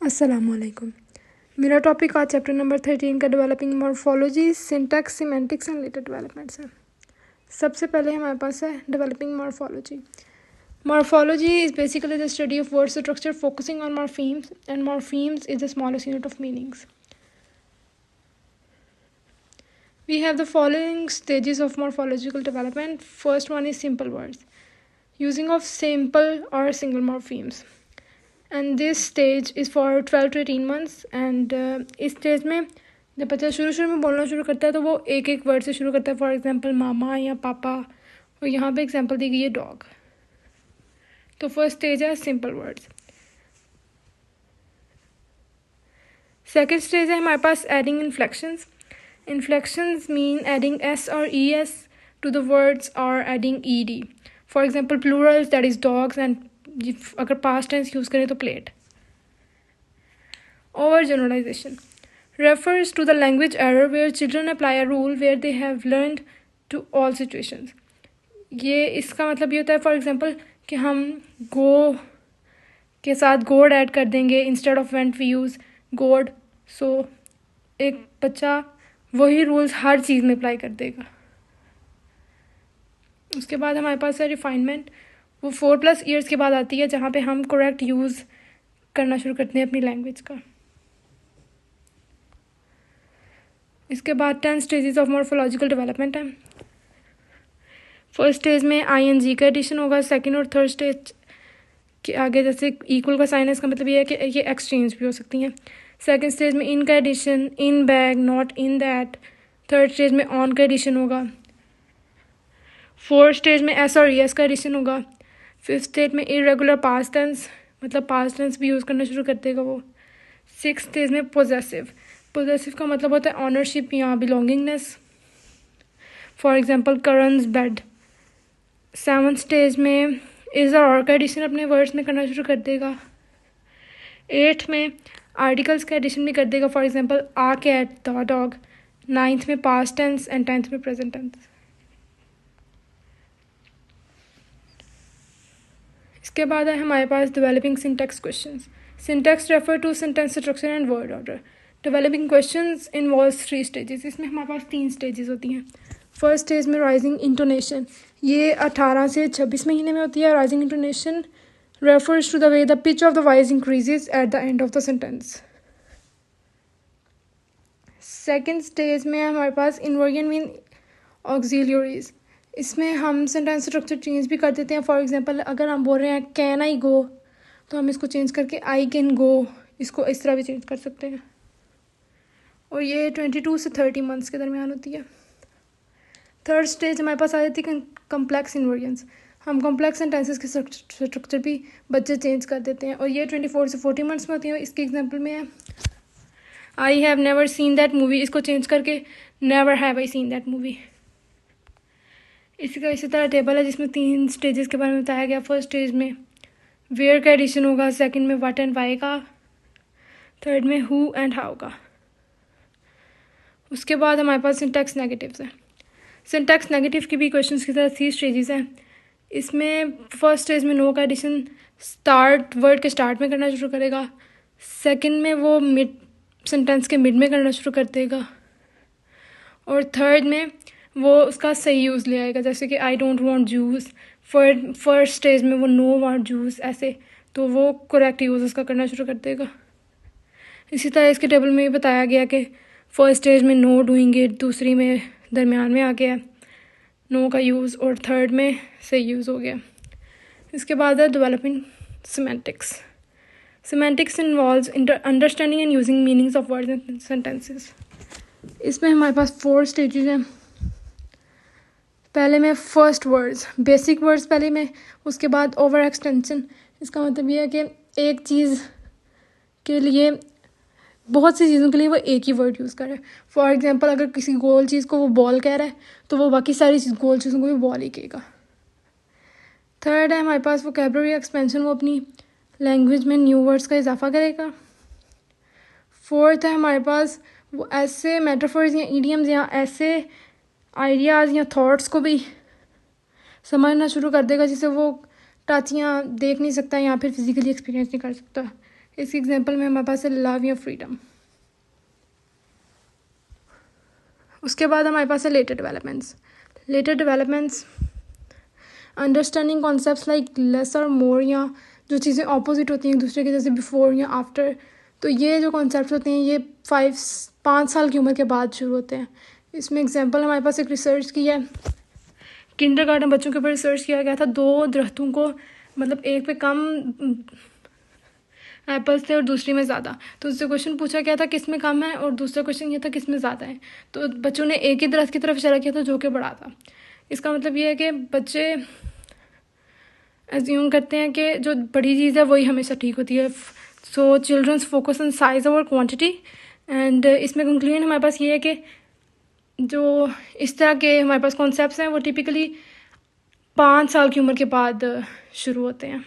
अस्सलामुअलैकुम। मेरा टॉपिक आज चैप्टर नंबर 13 का developing morphology, syntax, semantics and related developments है। सबसे पहले हमारे पास है developing morphology. Morphology is basically the study of word structure focusing on morphemes, and morphemes is the smallest unit of meanings. We have the following stages of morphological development. First one is simple words, using of simple or single morphemes. And this stage is for 12 to 18 months. And इस stage में जब बच्चा शुरू में बोलना शुरू करता है तो वो एक एक वर्ड से शुरू करता है। फॉर एग्जांपल मामा या पापा, और यहाँ पे एग्जांपल दी गई है डॉग। तो फर्स्ट स्टेज है सिंपल वर्ड्स। सेकेंड स्टेज है हमारे पास adding inflections. Inflections mean adding S और E S to the words और adding E D. For example plurals that is dogs, and अगर पास्ट टेंस यूज करें तो played. Over generalization refers to the language error where children apply a rule where they have learned to all situations. ये इसका मतलब ये होता है for example कि हम गो के साथ गोड ऐड कर देंगे instead of went we use good. So एक बच्चा वही रूल्स हर चीज़ में अप्लाई कर देगा। उसके बाद हमारे पास है रिफाइनमेंट। वो 4+ ईयर्स के बाद आती है जहाँ पे हम करेक्ट यूज़ करना शुरू करते हैं अपनी लैंग्वेज का। इसके बाद 10 स्टेजेस ऑफ मॉर्फोलॉजिकल डेवलपमेंट है। फर्स्ट स्टेज में ING का एडिशन होगा। सेकंड और थर्ड स्टेज के आगे जैसे इक्वल का साइन है, इसका मतलब ये है कि ये एक्सचेंज भी हो सकती हैं। सेकंड स्टेज में इन का addition, in bag, not in that. Third stage में ऑन का एडिशन होगा। फोर्थ स्टेज में एस और एस का एडिशन होगा। फिफ्थ स्टेज में इरेगुलर पास्ट टेंस, मतलब पास्ट टेंस भी यूज़ करना शुरू कर देगा वो। सिक्स स्टेज में पोजेसिव। पोजेसिव का मतलब होता है ऑनरशिप या belongingness. For example Karan's bed. Seventh stage में इज़ और का एडिशन अपने वर्ड्स में करना शुरू कर देगा। एट्थ में आर्टिकल्स का एडिशन भी कर देगा। For example a cat, the dog. Ninth में पास्ट टेंस एंड 10th में प्रेजेंट टेंस। इसके बाद है हमारे पास developing syntax questions. Syntax refer to sentence structure and word order. Developing questions involves 3 stages. इसमें हमारे पास 3 स्टेजेस होती हैं। फर्स्ट स्टेज में राइजिंग इंटोनेशन, ये 18 से 26 महीने में होती है। Rising intonation refers to the way the pitch of the voice increases at the end of the sentence. Second stage में हमारे पास इन्वर्जन मीन ऑक्सिलियरीज। इसमें हम सेंटेंस स्ट्रक्चर चेंज भी कर देते हैं। फॉर एग्जांपल अगर हम बोल रहे हैं कैन आई गो, तो हम इसको चेंज करके आई कैन गो, इसको इस तरह भी चेंज कर सकते हैं। और ये 22 से 30 मंथ्स के दरमियान होती है। थर्ड स्टेज हमारे पास आ जाती है कम्प्लेक्स इन्वर्जन्स। हम कॉम्प्लेक्स सेंटेंसेस के स्ट्रक्चर भी बच्चे चेंज कर देते हैं, और ये 24 से 40 मंथ्स में होती है। इसके एग्जांपल में है I have never seen that movie, इसको चेंज करके never have I seen that movie. इसी तरह टेबल है जिसमें 3 स्टेजेस के बारे में बताया गया। फर्स्ट स्टेज में वेयर का एडिशन होगा, सेकंड में व्हाट एंड वाई का, थर्ड में हु एंड हाउ का। उसके बाद हमारे पास सिंटैक्स नेगेटिव्स है। सिंटैक्स नेगेटिव की भी क्वेश्चंस की तरह 3 स्टेजेस हैं। इसमें फर्स्ट स्टेज में नो का एडिशन स्टार्ट वर्ड के स्टार्ट में करना शुरू करेगा। सेकंड में वो मिड सेंटेंस के मिड में करना शुरू कर देगा, और थर्ड में वो उसका सही यूज़ ले आएगा, जैसे कि I don't want juice. First stage में वो नो वांट जूस ऐसे, तो वो करेक्ट यूज़ उसका करना शुरू कर देगा। इसी तरह इसके टेबल में भी बताया गया कि फर्स्ट स्टेज में नो डूइंग इट, दूसरी में दरमियान में आ गया नो का यूज़, और थर्ड में सही यूज़ हो गया। इसके बाद है developing semantics. Semantics involves understanding and using meanings of words and sentences. इसमें हमारे पास 4 स्टेजेस हैं। पहले में फर्स्ट वर्ड्स, बेसिक वर्ड्स पहले में, उसके बाद ओवर एक्सटेंशन। इसका मतलब ये है कि एक चीज़ के लिए, बहुत सी चीज़ों के लिए वो एक ही वर्ड यूज़ करे। फॉर एग्जांपल अगर किसी गोल चीज़ को वो बॉल कह रहा है, तो वो बाकी सारी गोल चीज़ों को भी बॉल ही कहेगा। थर्ड है हमारे पास वोकैबुलरी एक्सपेंशन, वो अपनी लैंग्वेज में न्यू वर्ड्स का इजाफा करेगा। फोर्थ है हमारे पास वो ऐसे मेटाफर्स या इडियम्स या ऐसे आइडियाज़ या थॉट्स को भी समझना शुरू कर देगा जिसे वो टच या देख नहीं सकता या फिर फिजिकली एक्सपीरियंस नहीं कर सकता। इसकी एग्जांपल में हमारे पास है लव या फ्रीडम। उसके बाद हमारे पास है later developments. Later developments understanding concepts like less और मोर, या जो चीज़ें ऑपोजिट होती हैं एक दूसरे के, जैसे बिफोर या आफ्टर। तो ये जो कॉन्सेप्ट्स होते हैं ये 5 साल की उम्र के बाद शुरू होते हैं। इसमें एग्जांपल हमारे पास एक रिसर्च की है, किंडरगार्टन बच्चों के ऊपर रिसर्च किया गया था। 2 दरख्तों को मतलब एक पे कम एप्पल्स थे और दूसरी में ज़्यादा, तो उससे क्वेश्चन पूछा गया था किस में कम है, और दूसरा क्वेश्चन ये था किस में ज़्यादा है। तो बच्चों ने एक ही दरख्त की तरफ इशारा किया था जो कि बड़ा था। इसका मतलब ये है कि बच्चे एज्यूम करते हैं कि जो बड़ी चीज़ है वही हमेशा ठीक होती है। So childrens focus on size over quantity. And इसमें कंक्लूजन हमारे पास ये है कि जो इस तरह के हमारे पास कॉन्सेप्ट्स हैं वो टिपिकली 5 साल की उम्र के बाद शुरू होते हैं।